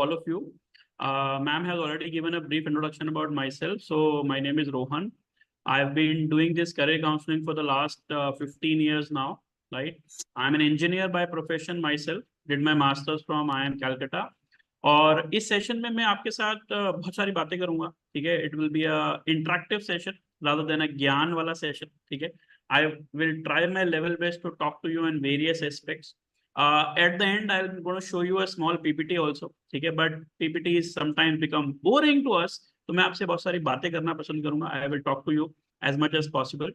all of you. Ma'am has already given a brief introduction about myself. So my name is Rohan. I've been doing this career counseling for the last 15 years now, right? I'm an engineer by profession myself, did my masters from IIM Calcutta. और इस session में मैं आपके साथ बहुत सारी बातें करूंगा, ठीक है. It will be a interactive session rather than a ज्ञान वाला सेशन, ठीक है. I will try my level best to talk to you in various aspects. At the end, I'm going to show you a small PPT also, ठीक है. But PPTs sometimes become boring to us, तो मैं आपसे बहुत सारी बातें करना पसंद करूंगा. I will talk to you as much as possible.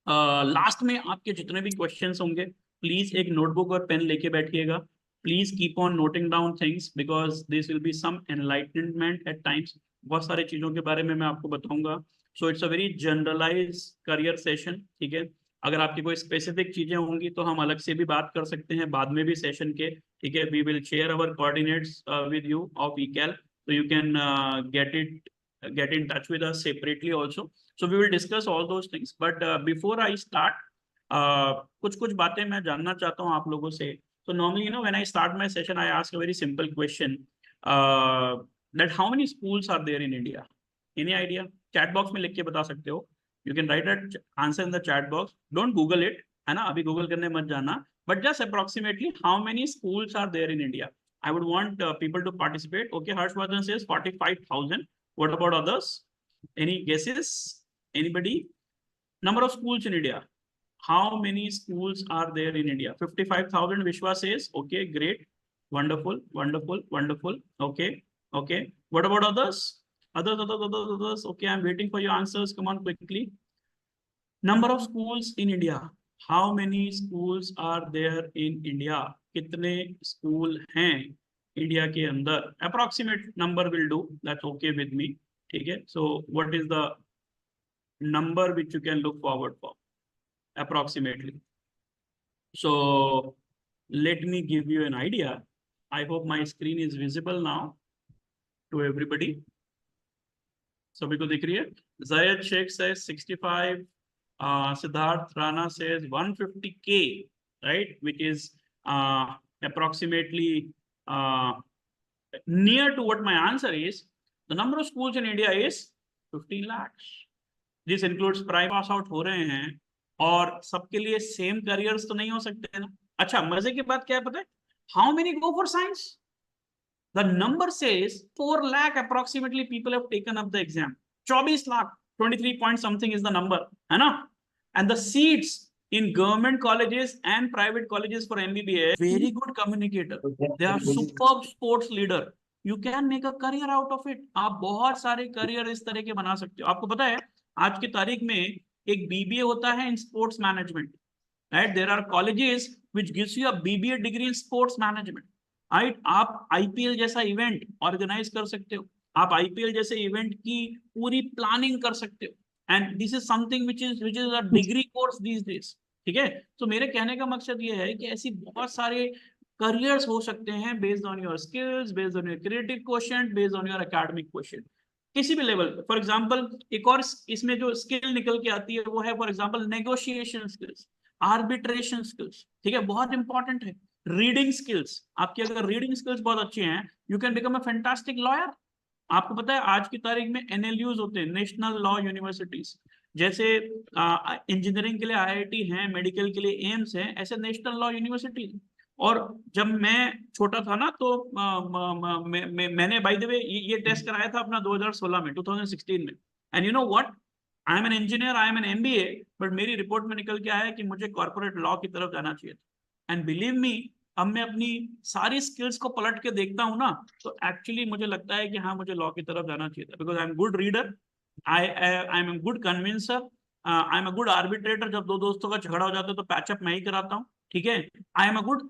Last में आपके जितने भी क्वेश्चंस होंगे, प्लीज एक नोटबुक और पेन लेके बैठिएगा. Please keep on noting down things because this will be some enlightenment at times. बहुत सारी चीजों के बारे में मैं आपको बताऊंगा. So it's a very generalise career session, ठीक है. अगर आपकी कोई स्पेसिफिक चीजें होंगी तो हम अलग से भी बात कर सकते हैं बाद में भी सेशन के, ठीक है. We will share our coordinates with you of ईकैल, so you can get in touch with us separately also. So we will discuss all those things. But before I start, कुछ बातें मैं जानना चाहता हूँ आप लोगों से. So normally, when I start my session, I ask a very simple question, that how many schools are there in India? Any idea? Chat box में लिख के बता सकते हो. You can write that answer in the chat box. Don't Google it, है ना. अभी Google करने मत जाना. But just approximately, how many schools are there in India? I would want people to participate. Okay, Harshvardhan says 45,000. What about others? Any guesses? Anybody? Number of schools in India. How many schools are there in India? 55,000. Vishwa says, okay, great. Wonderful, wonderful, wonderful. Okay, okay. What about others? Others. Okay, I'm waiting for your answers. Come on, quickly. Number of schools in India. How many schools are there in India? कितने school हैं India के अंदर? Approximate number will do. That's okay with me. ठीक है. So what is the number which you can look forward for? Approximately. So let me give you an idea. I hope my screen is visible now to everybody. सभी को दिख रही है? Zayed Sheikh says 65. Siddharth Rana says 150K, right? Which is approximately near to what my answer is. The number of schools in India is 15 lakhs. This includes private pass out हो रहे हैं और सबके लिए सेम करियर्स तो नहीं हो सकते ना. अच्छा, मजे की बात क्या है पता है? How many go for science? The number says 4 lakh approximately people have taken up the exam. 24 lakh, 23 point something is the number, है ना? And the seats in government colleges and private colleges for MBBS, very good communicator. They are superb sports leader. You can make a career out of it. आप बहुत सारे career इस तरह के बना सकते हो. आपको पता है आज की तारीख में एक BBA होता है in sports management, right? There are colleges which gives you a BBA degree in sports management, right? आप IPL जैसा इवेंट ऑर्गेनाइज कर सकते हो. आप IPL जैसे इवेंट की पूरी प्लानिंग कर सकते हो. And this is something which is a degree course these days. ठीक है. तो मेरे कहने का मकसद ये है कि ऐसी बहुत सारे करियर्स हो सकते हैं based on your skills, based on your creative quotient, based on your academic quotient, किसी भी लेवल पे. फॉर एग्जांपल एक और इसमें जो स्किल निकल के आती है वो है for example negotiation skills, arbitration skills. ठीक है, बहुत इंपॉर्टेंट है. रीडिंग स्किल्स, आपकी अगर रीडिंग स्किल्स बहुत अच्छी हैं, you can become a fantastic lawyer. आपको पता है आज की तारीख में NLUs होते हैं, नेशनल लॉ यूनिवर्सिटीज. जैसे इंजीनियरिंग के लिए IIT हैं, मेडिकल के लिए एम्स हैं, ऐसे नेशनल लॉ यूनिवर्सिटीज. और जब मैं छोटा था ना तो मैंने बाय द वे ये टेस्ट कराया था अपना 2016 में, 2016 में. And you know what, I am an engineer, I am an MBA, but मेरी रिपोर्ट में निकल के आया है कि मुझे कॉर्पोरेट लॉ की तरफ जाना चाहिए था. एंड बिलीव मी, अब मैं अपनी सारी स्किल्स को पलट के देखता हूँ ना, तो एक्चुअली मुझे लगता है कि हाँ, मुझे लॉ की तरफ जाना चाहिए था. Because I am good reader, I am good convincer, I am a good arbitrator. जब दो दोस्तों का झगड़ा हो जाता है तो पैचअप मैं ही कराता हूँ. ठीक है. आई am a good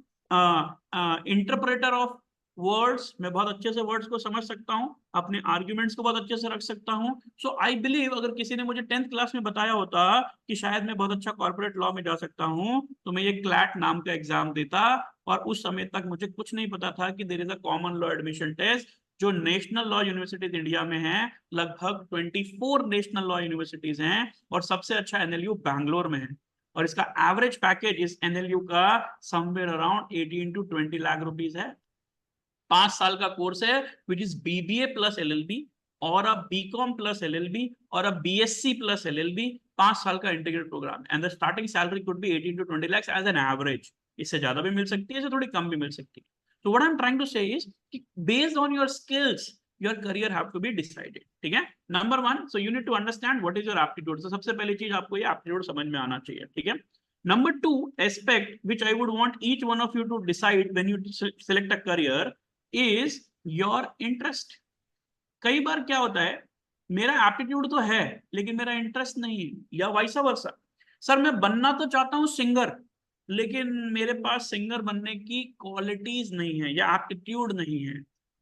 interpreter of words. मैं बहुत अच्छे से वर्ड्स को समझ सकता हूँ, अपने आर्ग्यूमेंट्स को बहुत अच्छे से रख सकता हूँ. सो आई बिलीव अगर किसी ने मुझे 10th क्लास में बताया होता कि शायद मैं बहुत अच्छा कॉर्पोरेट लॉ में जा सकता हूँ, तो मैं ये क्लैट नाम का एग्जाम देता. और उस समय तक मुझे कुछ नहीं पता था कि there is a common law admission test जो नेशनल लॉ यूनिवर्सिटीज इंडिया में है. लगभग 24 नेशनल लॉ यूनिवर्सिटीज हैं और सबसे अच्छा NLU बैंगलोर में है. और इसका एवरेज पैकेज इस NLU का somewhere around 18 to 20 lakh rupees है. 5 साल का कोर्स है which is BBA plus LLB और अ BCom प्लस LLB और अ BSc प्लस LLB, 5 साल का integrated programme, and the starting salary could be 18 to 20 lakhs as an average. इससे ज्यादा भी मिल सकती है, इससे थोड़ी कम भी मिल सकती है। तो what I am trying to say is कि based on your skills your career have to be decided, ठीक है। Number 1, so you need to understand what is your aptitude. तो सबसे पहली चीज आपको ये एप्टीट्यूड समझ में आना चाहिए, ठीक है। Number 2 aspect which I would want each one of you to decide when you select a career is your interest. कई बार क्या होता है, मेरा एप्टीट्यूड तो है लेकिन मेरा इंटरेस्ट नहीं है, या वाइस वर्सा। सर मैं बनना तो चाहता हूँ सिंगर, लेकिन मेरे पास सिंगर बनने की क्वालिटीज नहीं है या एप्टीट्यूड नहीं है।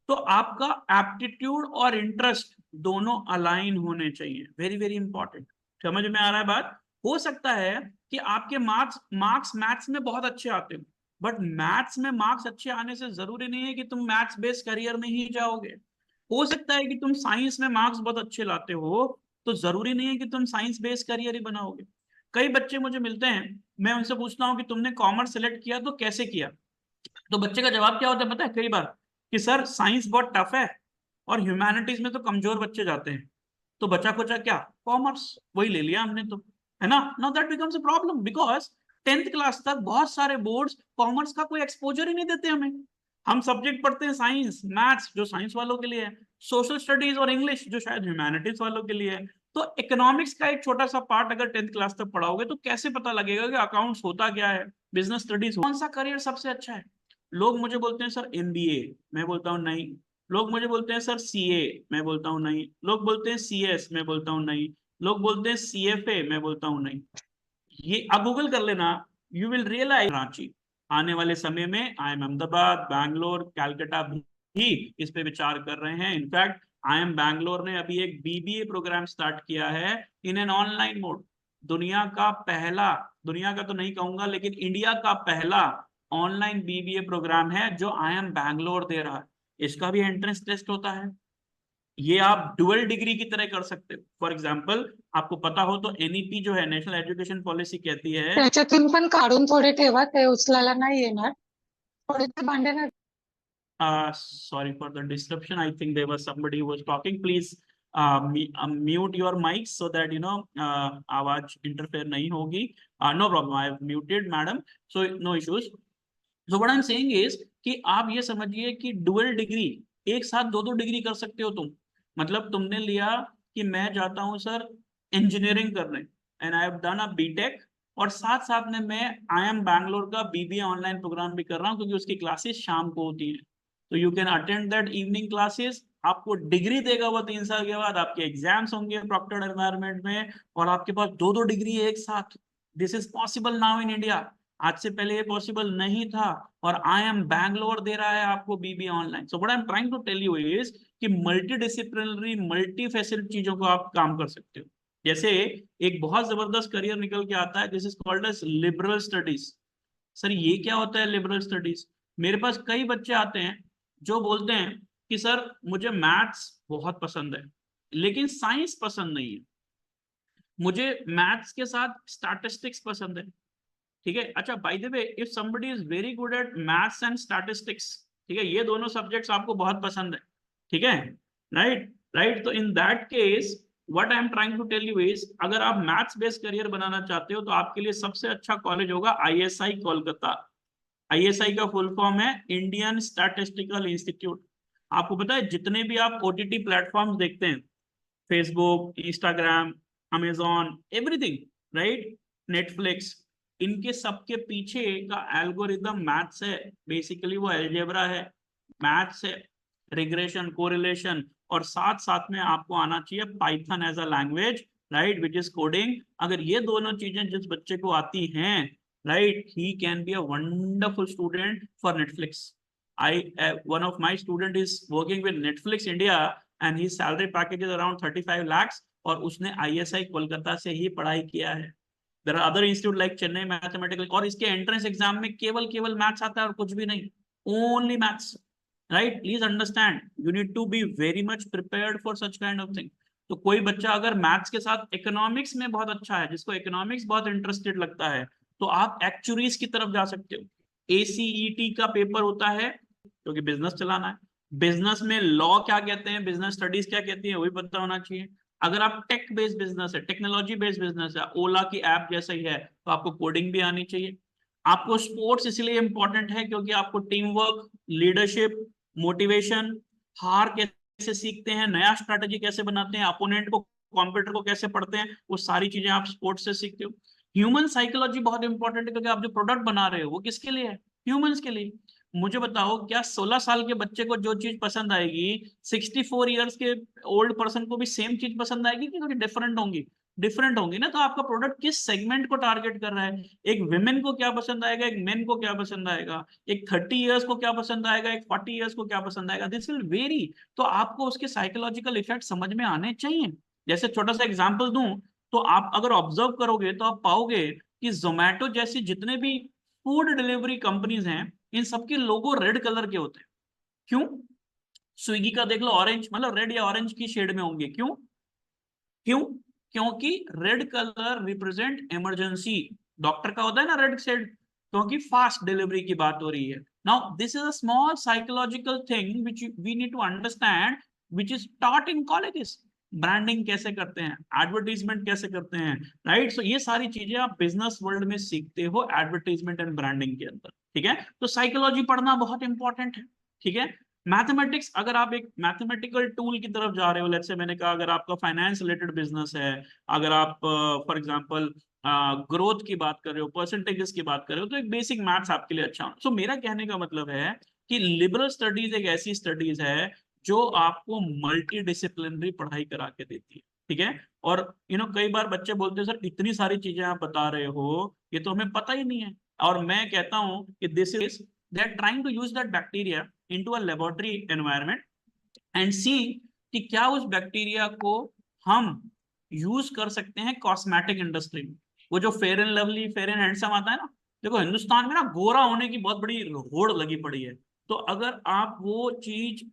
तो आपका एप्टीट्यूड और इंटरेस्ट दोनों अलाइन होने चाहिए, वेरी वेरी इंपॉर्टेंट। समझ में आ रहा है बात? हो सकता है कि आपके मार्क्स मैथ्स में बहुत अच्छे आते हो, बट मैथ्स में मार्क्स अच्छे आने से जरूरी नहीं है कि तुम मैथ्स बेस्ड करियर में ही जाओगे। हो सकता है कि तुम साइंस में मार्क्स बहुत अच्छे लाते हो, तो जरूरी नहीं है कि तुम साइंस बेस्ड करियर ही बनाओगे। कई बच्चे मुझे मिलते हैं, मैं उनसे पूछता हूँ कि तुमने कॉमर्स सेलेक्ट किया तो कैसे किया, तो बच्चे का जवाब क्या होता है पता है, कई बार कि सर साइंस बहुत टफ है और ह्यूमैनिटीज में तो कमजोर बच्चे जाते हैं, तो बचा कुचा क्या, कॉमर्स, वही ले लिया हमने तो, है ना। Now that becomes a problem because 10th class तक बहुत सारे बोर्ड्स कॉमर्स का कोई एक्सपोजर ही नहीं देते हमें। हम सब्जेक्ट पढ़ते हैं साइंस मैथ्स जो साइंस वालों के लिए है, सोशल स्टडीज और इंग्लिश जो शायद ह्यूमैनिटीज वालों के लिए है। तो इकोनॉमिक्स का एक छोटा सा पार्ट अगर 10th क्लास तक पढ़ाओगे तो कैसे पता लगेगा कि अकाउंट्स होता क्या है, बिजनेस स्टडीज कौन सा करियर सबसे अच्छा है। लोग मुझे बोलते हैं सर MBA, मैं बोलता हूँ नहीं। लोग मुझे बोलते हैं सर CA, मैं बोलता हूँ नहीं। लोग बोलते हैं CS, मैं बोलता हूँ नहीं। लोग बोलते हैं CFA, मैं बोलता हूँ नहीं। ये आप गूगल कर लेना, यू विल रियलाइज रांची आने वाले समय में IIM अहमदाबाद, बैंगलोर, कैलकाटा भी इस पे विचार कर रहे हैं। इनफैक्ट IIM बैंगलोर ने अभी एक BBA प्रोग्राम स्टार्ट किया है इन एन ऑनलाइन मोड। दुनिया का पहला, दुनिया का तो नहीं कहूंगा लेकिन इंडिया का पहला ऑनलाइन BBA प्रोग्राम है जो IIM बैंगलोर दे रहा है। इसका भी एंट्रेंस टेस्ट होता है। ये आप डुअल डिग्री की तरह कर सकते हो। फॉर एग्जाम्पल आपको पता हो तो NEP जो है नेशनल एजुकेशन पॉलिसी कहती है, त्याच्यातून पण काढून थोडे ठेवा, ते उचलायला नाही येणार. थोडे ते भांडे ना. sorry for the disruption, I think there was somebody who was talking, please mute your mics so that you know आवाज इंटरफेयर नहीं होगी। No problem, I have muted madam, so no issues. So what I'm saying is कि आप ये समझिए कि dual degree, एक साथ दो दो डिग्री कर सकते हो तुम। मतलब तुमने लिया कि मैं जाता हूँ सर इंजीनियरिंग करने and I have done a BTech, और साथ साथ में मैं IIM बैंगलोर का BBA ऑनलाइन प्रोग्राम भी कर रहा हूँ क्योंकि उसकी क्लासेस शाम को होती है। तो you can attend that evening classes, आपको डिग्री देगा वो 3 साल के बाद, आपके एग्जाम्स होंगे प्रॉक्टर्ड एनवायरनमेंट में, और आपके पास दो दो डिग्री एक साथ। This is possible now in India, आज से पहले ये पॉसिबल नहीं था, और IIM बैंगलोर दे रहा है आपको BBA online. So what I am trying to tell you is कि मल्टी डिसिप्लिनरी मल्टी फैसेट चीजों को आप काम कर सकते हो। जैसे एक बहुत जबरदस्त करियर निकल के आता है, this is called as liberal studies. Sir ये क्या होता है लिबरल स्टडीज? मेरे पास कई बच्चे आते हैं जो बोलते हैं कि सर मुझे मैथ्स बहुत पसंद है लेकिन साइंस पसंद नहीं है, मुझे मैथ्स के साथ स्टैटिस्टिक्स पसंद है। ठीक है, अच्छा bye the way if somebody is very good at maths and statistics, ठीक है, ये दोनों सब्जेक्ट्स आपको बहुत पसंद है, ठीक है, राइट राइट, तो in that case what I am trying to tell you is अगर आप मैथ्स बेस्ड करियर बनाना चाहते हो तो आपके लिए सबसे अच्छा कॉलेज होगा ISI कोलकाता। ISI का फुल फॉर्म है इंडियन स्टैटिस्टिकल इंस्टीट्यूट। आपको पता है जितने भी आप OTT प्लेटफॉर्म्स देखते हैं, Facebook, Instagram, Amazon, everything, right, Netflix, इनके सबके पीछे का एल्गोरिदम मैथ्स है। बेसिकली वो अलजेब्रा है, मैथ्स है, रिग्रेशन, कोरिलेशन, और साथ साथ में आपको आना चाहिए Python as a language, right, which is coding. अगर ये दोनों चीजें जिस बच्चे को आती हैं, right, he can be a wonderful student for Netflix. One of my student is working with Netflix India and his salary package is around 35 lakhs, और उसने ISI कोलकाता से ही पढ़ाई किया है। There are other institute like Chennai Mathematical, और इसके entrance exam में केवल मैथ्स आता है और कुछ भी नहीं, only maths, right. Please understand you need to be very much prepared for such kind of thing. तो कोई बच्चा अगर मैथ्स के साथ इकोनॉमिक्स में बहुत अच्छा है, जिसको इकोनॉमिक्स बहुत इंटरेस्टेड लगता है, तो आप एक्चुअरीज की तरफ जा सकते हो। ACET का पेपर होता है क्योंकि बिजनेस चलाना है। बिजनेस में लॉ क्या कहते हैं, बिजनेस स्टडीज क्या कहती है, वही पता होना चाहिए। अगर आप टेक बेस्ड बिजनेस है, टेक्नोलॉजी बेस्ड बिजनेस है, ओला की ऐप जैसा ही है, तो आपको कोडिंग भी आनी चाहिए। आपको स्पोर्ट्स इसलिए इंपॉर्टेंट है क्योंकि आपको टीम वर्क, लीडरशिप, मोटिवेशन, हार कैसे सीखते हैं, नया स्ट्रैटेजी कैसे बनाते हैं, अपोनेंट को, कॉम्पिटिटर को कैसे पढ़ते हैं, वो सारी चीजें आप स्पोर्ट्स से सीखते हो। ह्यूमन साइकोलॉजी बहुत इंपॉर्टेंट है क्योंकि आप जो प्रोडक्ट बना रहे हो वो किसके लिए है, ह्यूमंस के लिए। मुझे बताओ, क्या 16 साल के बच्चे को जो चीज पसंद आएगी 64 ईयर्स के ओल्ड पर्सन को भी सेम चीज पसंद आएगी कि थोड़ी डिफरेंट होंगी? डिफरेंट होंगी ना। तो आपका प्रोडक्ट किस सेगमेंट को टारगेट कर रहा है, एक विमेन को क्या पसंद आएगा, एक मेन को क्या पसंद आएगा, एक 30 ईयर्स को क्या पसंद आएगा, एक 40 ईयर्स को क्या पसंद आएगा, दिस विल वेरी। तो आपको उसके साइकोलॉजिकल इफेक्ट समझ में आने चाहिए। जैसे छोटा सा एग्जांपल दूं, तो आप अगर ऑब्जर्व करोगे तो आप पाओगे कि जोमैटो जैसी जितने भी फूड डिलीवरी कंपनीज हैं, इन सबके लोगो रेड कलर के होते हैं। क्यों? स्विगी का देख लो, ऑरेंज, मतलब रेड या ऑरेंज की शेड में होंगे। क्यों? क्यों? क्योंकि red colour represent emergency. Doctor का होता है ना रेड शेड, क्योंकि फास्ट डिलीवरी की बात हो रही है। Now this is a small psychological thing which we need to understand, which is taught in colleges. Branding कैसे करते हैं, एडवर्टीजमेंट कैसे करते हैं, राइट? सो ये सारी चीजें आप बिजनेस वर्ल्ड में सीखते हो एडवर्टीजमेंट एंड ब्रांडिंग के अंदर, ठीक है? तो साइकोलॉजी पढ़ना बहुत इंपॉर्टेंट है, ठीक है? मैथमेटिक्स, अगर आप एक मैथमेटिकल टूल की तरफ जा रहे हो, लेट्स से मैंने कहा अगर आपका फाइनेंस रिलेटेड बिजनेस है, अगर आप फॉर एग्जांपल ग्रोथ की बात कर रहे हो, परसेंटेजेस की बात कर रहे हो, तो एक बेसिक मैथ्स आपके लिए अच्छा हो। सो मेरा कहने का मतलब है कि लिबरल स्टडीज एक ऐसी स्टडीज है जो आपको मल्टी डिसिप्लिनरी पढ़ाई करा के देती है, ठीक है? और कई बार बच्चे बोलते हैं सर इतनी सारी चीजें आप बता रहे हो, ये तो हमें पता ही नहीं है। और मैं कहता हूं कि this is, they are trying to use that bacteria into a laboratory environment and see कि क्या उस बैक्टीरिया को हम यूज कर सकते हैं कॉस्मेटिक इंडस्ट्री में। वो जो fair and lovely, fair and handsome आता है ना, देखो हिंदुस्तान में ना गोरा होने की बहुत बड़ी होड़ लगी पड़ी है। तो अगर आप वो चीज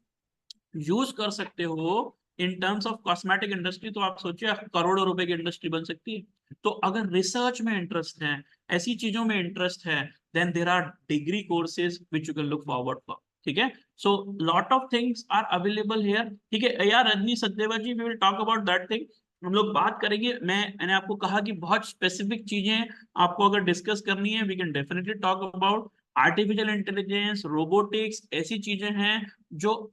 यूज कर सकते हो in terms of cosmetic industry, तो आप सोचिए करोड़ों रुपए की इंडस्ट्री बन सकती है। तो अगर रिसर्च में इंटरेस्ट है, ऐसी चीजों में इंटरेस्ट है, then there are degree courses which you can look forward for, ठीक है? So lot of things are available here, ठीक है यार? Rajni Sachdeva ji, we will talk about that thing, हम लोग बात करेंगे। मैंने आपको कहा कि बहुत स्पेसिफिक चीजें आपको अगर डिस्कस करनी है, we can definitely talk about artificial intelligence, robotics, ऐसी चीजें हैं जो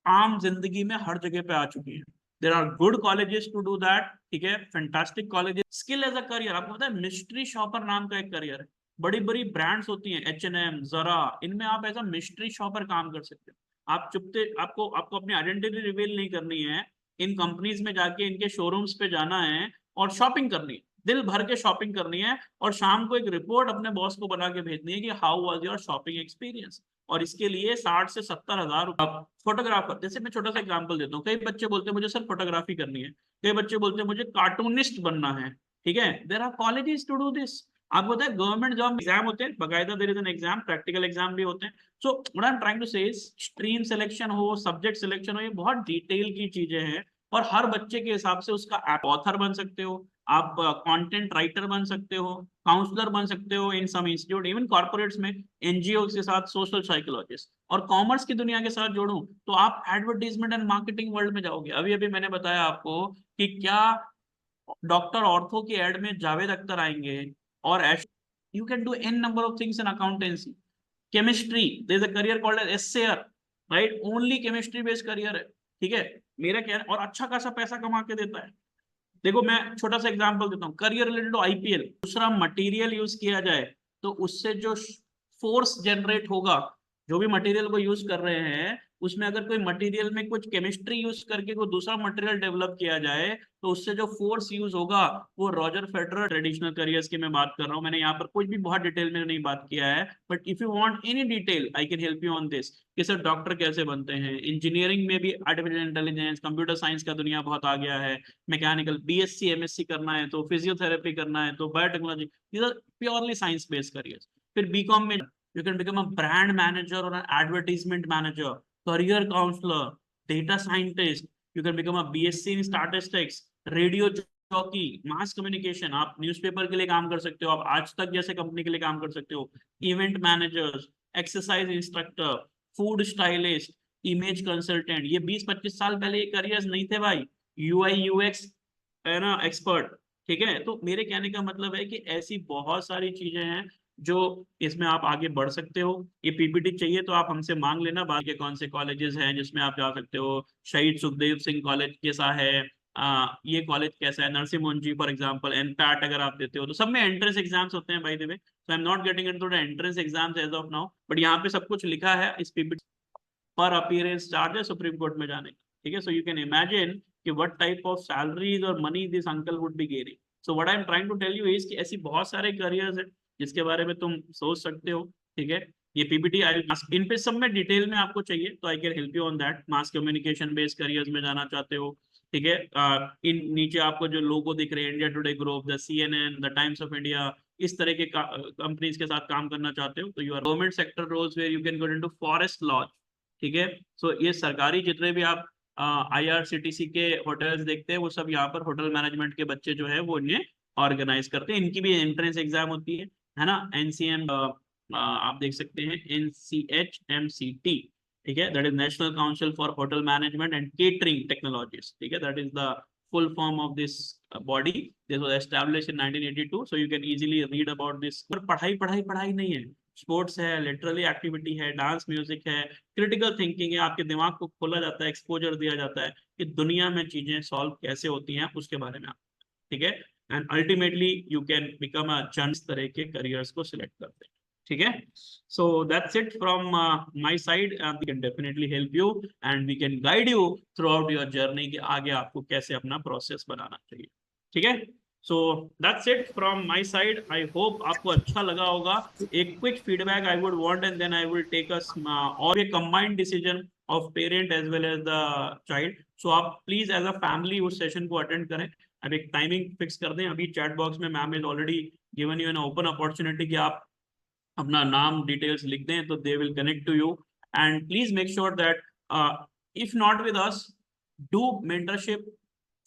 आम जिंदगी में हर जगह पे आ चुकी है। There are good colleges to do that, ठीक है? Fantastic colleges. Skill as a career, आपको पता है मिस्ट्री शॉपर नाम का एक करियर है। बड़ी बड़ी ब्रांड्स होती हैं, H&M, जरा, इनमें आप एज अ मिस्ट्री शॉपर काम कर सकते हो। आप चुपते, आपको आपको अपनी आइडेंटिटी रिवील नहीं करनी है, इन कंपनीज में जाके इनके शोरूम्स पे जाना है और शॉपिंग करनी है, दिल भर के शॉपिंग करनी है, और शाम को एक रिपोर्ट अपने बॉस को बना के भेजनी है कि how was your shopping experience. और इसके लिए 60 से 70 हजार। फोटोग्राफर, जैसे मैं छोटा सा एग्जांपल देता हूँ, कई बच्चे बोलते हैं मुझे सर फोटोग्राफी करनी है, कई बच्चे बोलते हैं मुझे कार्टूनिस्ट बनना है, ठीक है? There are colleges to do this. आपको पता है गवर्नमेंट जॉब एग्जाम होते हैं बकायदा, there is an exam, practical exam भी होते हैं। So what I am trying to say is, stream selection हो, सब्जेक्ट सिलेक्शन हो, ये बहुत डिटेल की चीजें हैं, और हर बच्चे के हिसाब से उसका आप ऑथर बन सकते हो, आप कंटेंट राइटर बन सकते हो, काउंसलर बन सकते हो इन सम इंस्टीट्यूट, इवन कॉर्पोरेट्स में, एनजीओ के साथ सोशल साइकोलॉजिस्ट। और कॉमर्स की दुनिया के साथ जोड़ूं तो आप एडवर्टीजमेंट एंड मार्केटिंग वर्ल्ड में जाओगे। अभी अभी मैंने बताया आपको कि क्या डॉक्टर ऑर्थो की एड में जावेद अख्तर आएंगे, और you can do an number of things in accountancy. Chemistry, there is a career called as SAR, right? Only chemistry based career है, ठीक है? मेरा क्या, और अच्छा खासा पैसा कमा के देता है। देखो मैं छोटा सा एग्जांपल देता हूँ, करियर रिलेटेड टू आईपीएल, दूसरा मटेरियल यूज किया जाए तो उससे जो फोर्स जनरेट होगा, जो भी मटेरियल को यूज कर रहे हैं, उसमें अगर कोई मटेरियल में कुछ केमिस्ट्री यूज करके कोई दूसरा मटेरियल डेवलप किया जाए, तो उससे जो फोर्स यूज होगा वो रॉजर फेडरर। ट्रेडिशनल करियर्स की मैं बात कर रहा हूँ, मैंने यहाँ पर कुछ भी बहुत डिटेल में नहीं बात किया है, but if you want any detail I can help you on this, कि सर डॉक्टर कैसे बनते हैं। इंजीनियरिंग में भी आर्टिफिशियल इंटेलिजेंस, कंप्यूटर साइंस का दुनिया बहुत आ गया है। मैकेनिकल, बीएससी एमएससी करना है तो, फिजियोथेरेपी करना है तो, biotechnology, these are purely science based careers. फिर बीकॉम में you can become a brand manager और advertisement manager, career counsellor, data scientist, you can become a BSc in statistics, radio jockey, mass communication, आप newspaper के लिए काम कर सकते हो, आप आज तक जैसे कंपनी के लिए काम कर सकते हो, event managers, exercise instructor, food stylist, image consultant, ये 20-25 साल पहले ये करियर्स नहीं थे भाई। UI UX है ना एक्सपर्ट, ठीक है। तो मेरे कहने का मतलब है कि ऐसी बहुत सारी चीजें हैं जो इसमें आप आगे बढ़ सकते हो। ये पीपीटी चाहिए तो आप हमसे मांग लेना, बाद के कौन से कॉलेजेस हैं जिसमें आप जा सकते हो। शहीद सुखदेव सिंह कॉलेज कैसा है, ये कॉलेज कैसा है, नरसिंह मुंजी फॉर एग्जांपल, एनपैट अगर आप देते हो तो सब में एंट्रेंस एग्जाम्स होते हैं by the way. So I am not getting into the entrance exams as of now, but यहाँ पे सब कुछ लिखा है इस पीपीटी। पर अपीयरेंस चार्ज है सुप्रीम कोर्ट में जाने का, ठीक है। सो यू कैन इमेजिन कि व्हाट टाइप ऑफ सैलरीज और money this uncle would be gaining. So what I am trying to tell you is कि ऐसी बहुत सारे करियर्स हैं जिसके बारे में तुम सोच सकते हो, ठीक है। ये पीपीटी इन पे सब में डिटेल में आपको चाहिए तो I can help you on that. Mass communication based careers में जाना चाहते हो, ठीक है। इन नीचे आपको जो लोगो दिख रहे हैं, India today group, the CNN, the times of India, इस तरह के कंपनीज के साथ काम करना चाहते हो तो you are government sector roles where you can go into forest laws, ठीक है। सो ये सरकारी जितने भी आप IRCTC के होटल्स देखते हैं वो सब यहाँ पर होटल मैनेजमेंट के बच्चे जो है वो इन्हें ऑर्गेनाइज करते हैं। इनकी भी एंट्रेंस एग्जाम होती है ना। NCM आप देख सकते हैं, NCHMCT, ठीक है, that is national council for hotel management and catering technologies, ठीक है, that is the full form of this body. This was established in 1982, so you can easily read about this. पर पढ़ाई पढ़ाई पढ़ाई नहीं है, स्पोर्ट्स है, लिटरली एक्टिविटी है, डांस म्यूजिक है, क्रिटिकल थिंकिंग है, आपके दिमाग को खोला जाता है, एक्सपोजर दिया जाता है कि दुनिया में चीजें सॉल्व कैसे होती हैं उसके बारे में आप, ठीक है। And ultimately you can become अ जज, तरह के करियर्स को सिलेक्ट करते हैं, ठीक है। So that's it from my side. We can definitely help you and we can guide you throughout your journey कि आगे आपको कैसे अपना प्रोसेस बनाना चाहिए, ठीक है। So that's it from my side. I hope आपको अच्छा लगा होगा। एक quick feedback I would want and then I will take us और a combined decision of parent as well as the child. So आप प्लीज एज अ फैमिली उस session को attend करें। अब एक टाइमिंग फिक्स कर दें। अभी चैट बॉक्स में ma'am is already given you an open opportunity कि आप अपना नाम डिटेल्स लिख दें तो they will connect to you. And please make sure that if not with us, do mentorship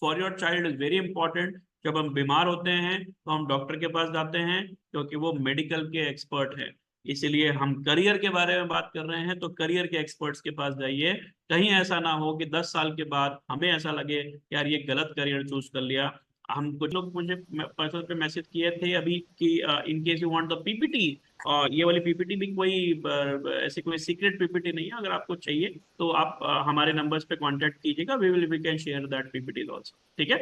for your child is very important. जब हम बीमार होते हैं तो हम डॉक्टर के पास जाते हैं क्योंकि वो मेडिकल के एक्सपर्ट है। इसीलिए हम करियर के बारे में बात कर रहे हैं तो करियर के एक्सपर्ट्स के पास जाइए। कहीं ऐसा ना हो कि 10 साल के बाद हमें ऐसा लगे यार ये गलत करियर चूज कर लिया। हम कुछ लोग मुझे पर्सनल पे मैसेज किए थे अभी कि in case you want the PPT, ये वाली पीपीटी भी कोई ऐसी कोई सीक्रेट पीपीटी नहीं है। अगर आपको चाहिए तो आप हमारे नंबर्स पे कांटेक्ट कीजिएगा, we can share that PPT also, ठीक है।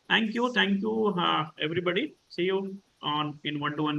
Thank you everybody, see you on in 1-to-1